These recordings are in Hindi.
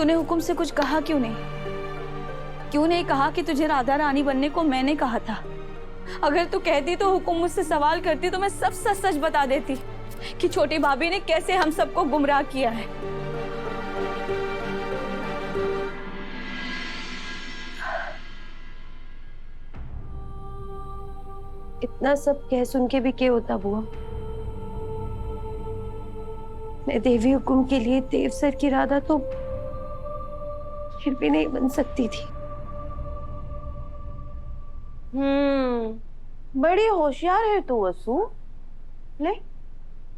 तूने हुकुम से कुछ कहा क्यों नहीं? क्यों नहीं कहा कि तुझे राधा रानी बनने को मैंने कहा था? अगर तू कहती तो हुकुम मुझसे सवाल करती तो मैं सब सच सच बता देती कि छोटी भाभी ने कैसे हम सबको गुमराह किया है। इतना सब कह सुन के भी क्या होता बुआ? मैं देवी हुकुम के लिए देव सर की राधा तो फिर भी नहीं बन सकती थी। बड़ी होशियार है तू वसु। ले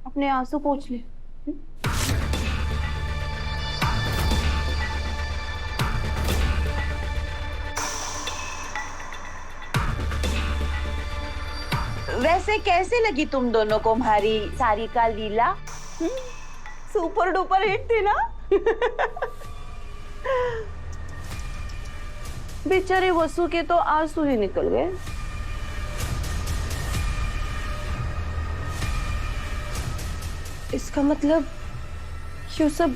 अपने आंसू पोंछ ले। वैसे कैसे लगी तुम दोनों को हमारी सारी का लीला? सुपर डुपर हिट थी ना? बेचारे वसु के तो आंसू ही निकल गए। इसका मतलब ये सब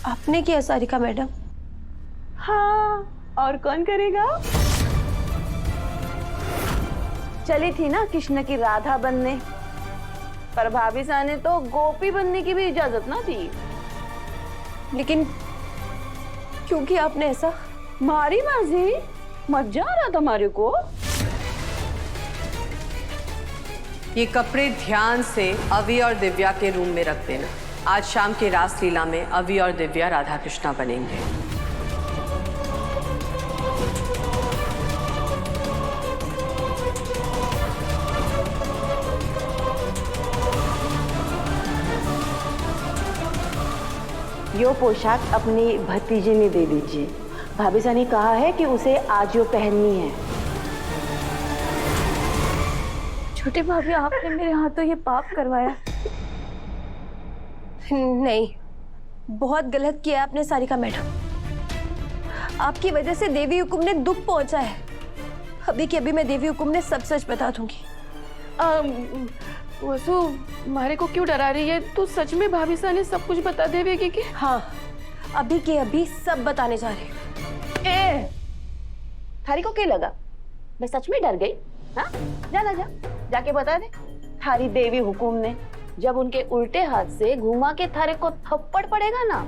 आपने किया सारिका मैडम? हाँ, और कौन करेगा? चली थी ना कृष्ण की राधा बनने, पर भाभी सा ने तो गोपी बनने की भी इजाजत ना दी। लेकिन क्योंकि आपने ऐसा? मारी मर्जी, मजा आ रहा था हमारे को। ये कपड़े ध्यान से अवी और दिव्या के रूम में रख देना। आज शाम की रासलीला में अवी और दिव्या राधा कृष्णा बनेंगे। यो पोशाक अपनी भतीजी ने दे दीजिए। भाभी सा ने कहा है कि उसे आज यो पहननी है। छोटी भाभी, आपने मेरे हाथों ये पाप करवाया। नहीं, बहुत गलत किया आपने सारिका मैडम। आपकी वजह से देवी हुकुम ने दुख पहुंचा है। अभी के अभी मैं देवी हुकुम ने सब सच बता दूंगी। वसु, हमारे को क्यों डरा रही है? तू सच में भाभी सा ने सब कुछ बता देवेगी कि? हाँ, अभी के अभी सब बताने जा रहे। थारी को क्या लगा मैं सच में डर गई? हाँ, जा जाके बता दे। थारी देवी हुकुम ने जब उनके उल्टे हाथ से घुमा के थारे को थप्पड़ पड़ेगा ना,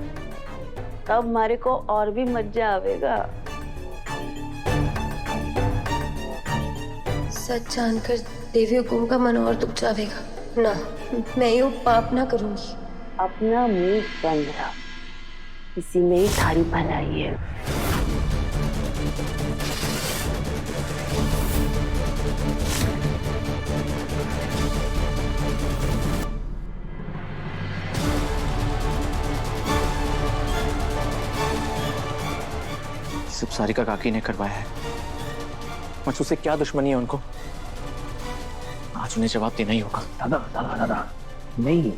तब हमारे को और भी मजा आवेगा। सच जानकर देवी हुकुम का मन और दुख जावेगा ना। मैं ये पाप ना करूंगी। अपना मुंह बंद रहा, इसी में ही थारी भलाई है। सब सारिका काकी ने करवाया है। मचू से क्या दुश्मनी है उनको? आज उन्हें जवाब देना ही होगा। दादा नहीं,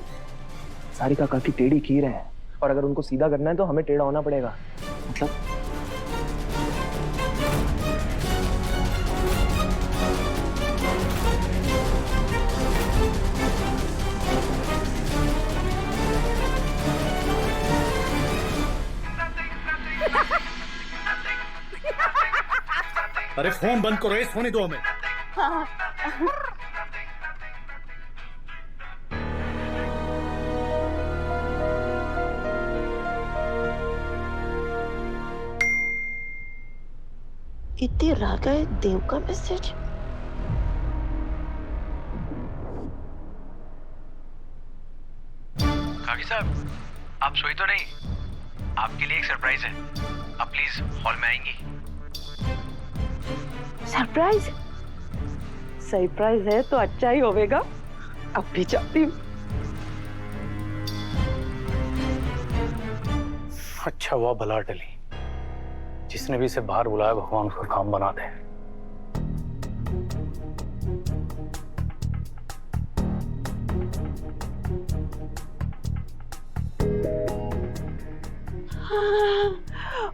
सारिका काकी टेढ़ी खीर है और अगर उनको सीधा करना है तो हमें टेढ़ा होना पड़ेगा। मतलब? अरे फोन बंद करो, इस होने दो हमें। इतनी रागा है देव का मैसेज। काकी साहब, आप सोई तो नहीं? आपके लिए एक सरप्राइज है। आप प्लीज हॉल में आएंगी? सरप्राइज? सरप्राइज है तो अच्छा ही होगा। अब भी चाहती हूँ। अच्छा हुआ भला टली, जिसने भी इसे बाहर बुलाया भगवान उसका काम बना दे।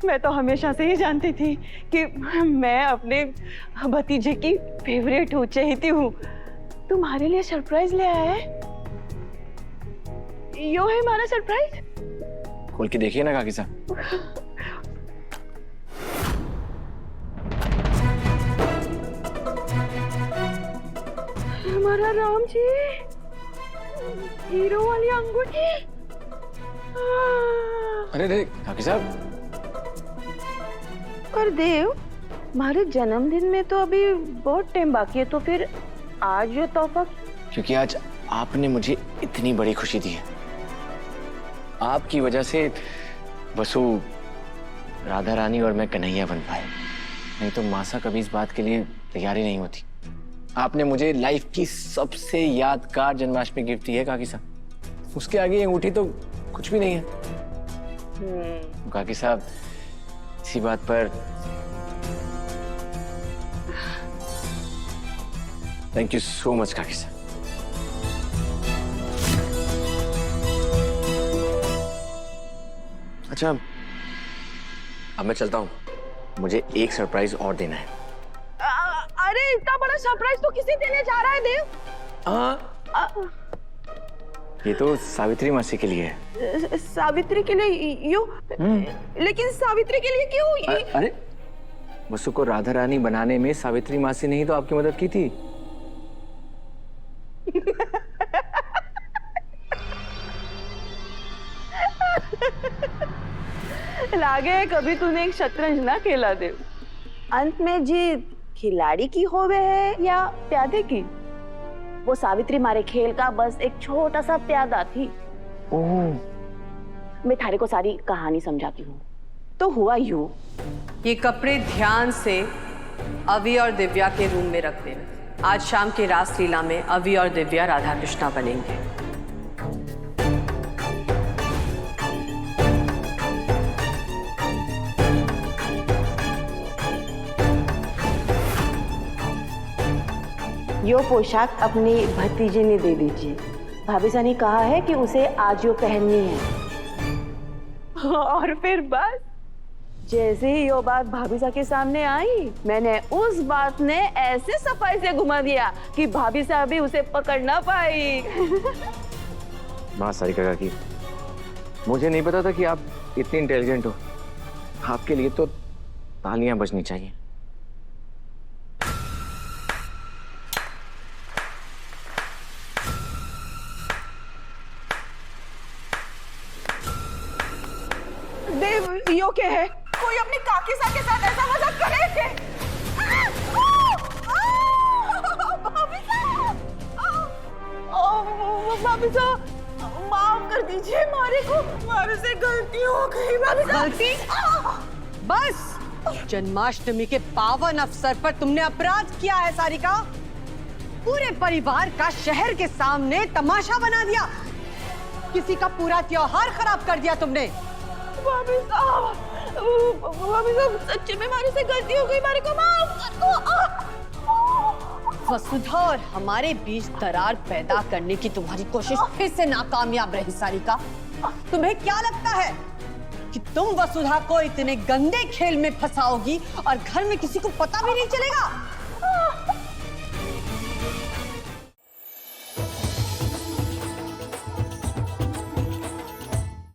मैं तो हमेशा से ही जानती थी कि मैं अपने भतीजे की फेवरेट हूँ, चहेती हूँ। तुम्हारे लिए सरप्राइज ले आया है। यो है हमारा सरप्राइज। खोल के देखिए ना काकी साहब। हमारा राम जी, हीरो वाली अंगूठी। अरे अरे काकी साहब, पर देव, हमारे जन्मदिन में तो अभी बहुत टाइम बाकी है, तो फिर आज जो तोहफा। क्योंकि आज आपने मुझे इतनी बड़ी खुशी दी है। आपकी वजह से वसु राधा रानी और मैं कन्हैया बन पाए, नहीं तो मासा कभी इस बात के लिए तैयार ही नहीं होती। आपने मुझे लाइफ की सबसे यादगार जन्माष्टमी गिफ्ट दी है काकी साहब। उसके आगे ये अंगूठी तो कुछ भी नहीं है। काकी साहब, इसी बात पर थैंक यू सो मच काकी साहब। अच्छा, अब मैं चलता हूँ, मुझे एक सरप्राइज और देना है। अरे इतना बड़ा सरप्राइज तो किसे देने जा रहा है देव? ये तो सावित्री मासी के लिए है। सावित्री के लिए? यू? लेकिन सावित्री के लिए क्यों? अरे वसु को राधा रानी बनाने में सावित्री मासी ने ही तो आपकी मदद की थी। लागे कभी तूने एक शतरंज ना खेला देव। अंत में जीत खिलाड़ी की होवे है या प्यादे की? वो सावित्री मारे खेल का बस एक छोटा सा प्यादा थी। मैं थारे को सारी कहानी समझाती हूँ। तो हुआ यूं, ये कपड़े ध्यान से अवी और दिव्या के रूम में रख देना। आज शाम की रासलीला में अवी और दिव्या राधा कृष्णा बनेंगे। यो पोशाक अपनी भतीजी ने दे दीजिए। भाभीसा ने कहा है कि उसे आज यो पहननी है। और फिर बस जैसे ही यो बात भाभीसा के सामने आई, मैंने उस बात ने ऐसे सफाई से घुमा दिया कि भाभीसा भी उसे पकड़ ना पाई। बात सारिका काकी, मुझे नहीं पता था कि आप इतनी इंटेलिजेंट हो। आपके लिए तो तालियां बजनी चाहिए। देव, यो क्या है? कोई अपनी काकी सा के साथ ऐसा मजाक करे थे? भाभीसा, माफ कर दीजिए, हमारे से गलती हो गई। गलती? बस, जन्माष्टमी के पावन अवसर पर तुमने अपराध किया है सारिका। पूरे परिवार का शहर के सामने तमाशा बना दिया। किसी का पूरा त्योहार खराब कर दिया तुमने। भाभीसा, सच्चे में हमारे से गलती हो गई, हमारे को माफ कर दो। वसुधा और हमारे बीच दरार पैदा करने की तुम्हारी कोशिश फिर से नाकामयाब रही सारिका। तुम्हें क्या लगता है कि तुम वसुधा को इतने गंदे खेल में फंसाओगी और घर में किसी को पता भी नहीं चलेगा?